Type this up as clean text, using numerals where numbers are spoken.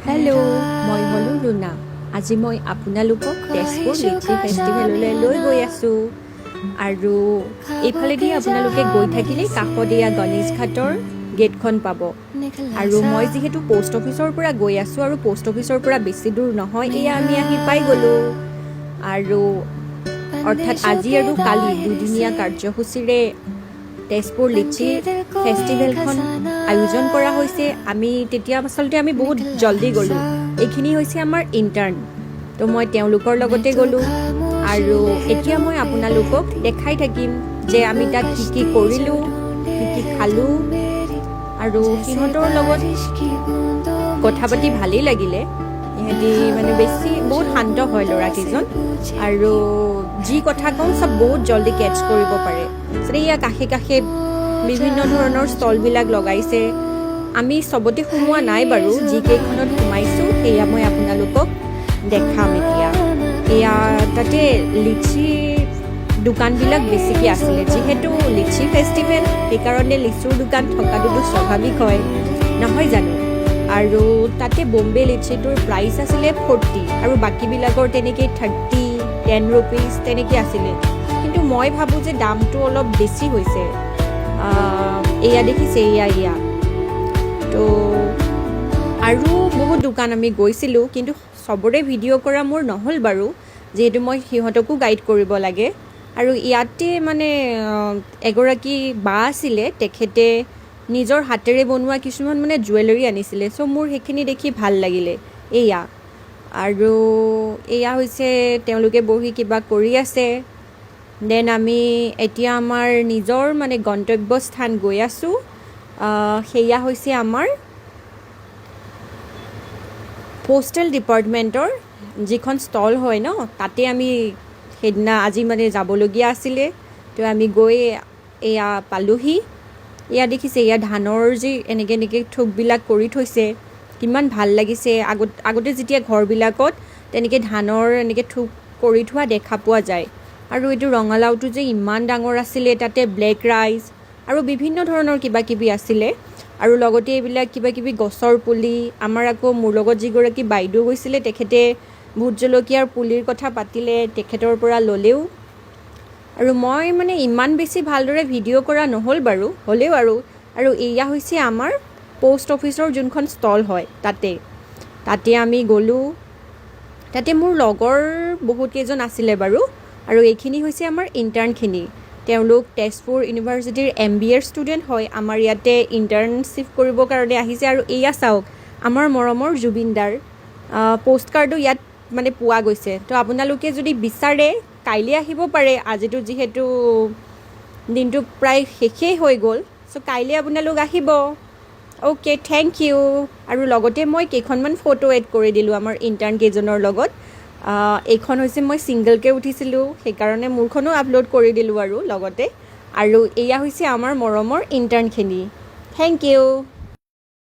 Hello' মই হ'লো লুনা। আজি মই আপোনালোকক তেজপুৰ লিচি ফেষ্টিভেললৈ লৈ গৈ আছোঁ। আৰু এইফালেদি আপোনালোকে গৈ থাকিলেই কাষত এয়া গণেশ ঘাটৰ গেটখন পাব। আৰু মই যিহেতু পোষ্ট অফিচৰ পৰা গৈ আছোঁ আৰু পোষ্ট অফিচৰ পৰা বেছি দূৰ নহয়, এয়া আমি আহি পাই গ'লোঁ। আৰু অৰ্থাৎ আজি আৰু কালি দুদিনীয়া কাৰ্যসূচীৰে তেজপুৰ লিচি ফেষ্টিভেলখন আয়োজন কৰা হৈছে। তেতিয়া আচলতে আমি বহুত জলদি গ'লোঁ। এইখিনি হৈছে আমাৰ ইণ্টাৰ্ণ, তো মই তেওঁলোকৰ লগতে গ'লোঁ। আৰু এতিয়া মই আপোনালোকক দেখাই থাকিম যে আমি তাত কি কি কৰিলোঁ, কি কি খালোঁ। আৰু সিহঁতৰ লগত কথা পাতি ভালেই লাগিলে। সিহঁতি মানে বহুত শান্ত হয় ল'ৰাকেইজন, আৰু যি কথা কওঁ চব বহুত জলদি কেটচ কৰিব পাৰে। এয়া কাষে কাষে বিভিন্ন ধৰণৰ ষ্টলবিলাক লগাইছে। আমি চবতে সোমোৱা নাই বাৰু, যিকেইখনত সোমাইছোঁ সেয়া মই আপোনালোকক দেখাম এতিয়া। এয়া তাতে লিচি দোকানবিলাক বেছিকৈ আছিলে। যিহেতু লিচি ফেষ্টিভেল, সেইকাৰণে লিচুৰ দোকান থকাটোতো স্বাভাৱিক হয়, নহয় জানো? আৰু তাতে বম্বে লিচিটোৰ প্ৰাইচ আছিলে 40 আৰু বাকীবিলাকৰ তেনেকৈ 30, 10 ৰুপিজ তেনেকৈ আছিলে। কিন্তু মই ভাবোঁ যে দামটো অলপ বেছি হৈছে। এয়া দেখিছে, এয়া তো আৰু বহুত দোকান আমি গৈছিলোঁ, কিন্তু চবৰে ভিডিঅ' কৰা মোৰ নহ'ল বাৰু, যিহেতু মই সিহঁতকো গাইড কৰিব লাগে। আৰু ইয়াতে মানে এগৰাকী বা আছিলে, তেখেতে নিজৰ হাতেৰে বনোৱা কিছুমান মানে জুৱেলাৰী আনিছিলে। চ' মোৰ সেইখিনি দেখি ভাল লাগিলে। আৰু এয়া হৈছে তেওঁলোকে বহি কিবা কৰি আছে। দেন আমি এতিয়া আমাৰ নিজৰ মানে গন্তব্যস্থান গৈ আছোঁ। সেয়া হৈছে আমাৰ পোষ্টেল ডিপাৰ্টমেণ্টৰ যিখন ষ্টল হয় ন, তাতে আমি সেইদিনা আজি মানে যাবলগীয়া আছিলে। তো আমি গৈ এয়া পালোহি। এয়া দেখিছে, এয়া ধানৰ যি এনেকৈ থোকবিলাক কৰি থৈছে, কিমান ভাল লাগিছে। আগতে যেতিয়া ঘৰবিলাকত তেনেকৈ ধানৰ এনেকৈ থোক কৰি থোৱা দেখা পোৱা যায়। আৰু এইটো ৰঙালাওটো যে ইমান ডাঙৰ আছিলে, তাতে ব্লেক ৰাইচ আৰু বিভিন্ন ধৰণৰ কিবা কিবি আছিলে। আৰু লগতে এইবিলাক কিবা কিবি গছৰ পুলি। মোৰ লগত যিগৰাকী বাইদেউ গৈছিলে, তেখেতে ভোট জলকীয়াৰ পুলিৰ কথা পাতিলে, তেখেতৰ পৰা ল'লেও। আৰু মই মানে ইমান বেছি ভালদৰে ভিডিঅ' কৰা নহ'ল বাৰু, হ'লেও আৰু এয়া হৈছে আমাৰ পোষ্ট অফিচৰ যোনখন ষ্টল হয়, তাতে আমি গ'লোঁ। তাতে মোৰ লগৰ বহুত কেইজন আছিলে বাৰু। আৰু এইখিনি হৈছে আমাৰ ইণ্টাৰ্ণখিনি। তেওঁলোক তেজপুৰ ইউনিভাৰ্চিটিৰ MBA ষ্টুডেণ্ট হয়, আমাৰ ইয়াতে ইণ্টাৰ্ণশ্বিপ কৰিবৰ কাৰণে আহিছে। আৰু এয়া চাওক, আমাৰ মৰমৰ জুবিনদাৰ পষ্ট কাৰ্ডো ইয়াত মানে পোৱা গৈছে। তো আপোনালোকে যদি বিচাৰে কাইলৈ আহিব পাৰে। আজিতো যিহেতু দিনটো প্ৰায় শেষেই হৈ গ'ল, চ' কাইলৈ আপোনালোক আহিব। Okay, thank you. আৰু লগতে মই কেইখনমান ফটো এড কৰি দিলোঁ আমাৰ ইণ্টাৰ্ণ কেইজনৰ লগত। এইখন হৈছে মই ছিংগলকৈ উঠিছিলোঁ, সেইকাৰণে মোৰখনো আপলোড কৰি দিলোঁ আৰু লগতে। আৰু এয়া হৈছে আমাৰ মৰমৰ ইণ্টাৰ্ণখিনি। Thank U.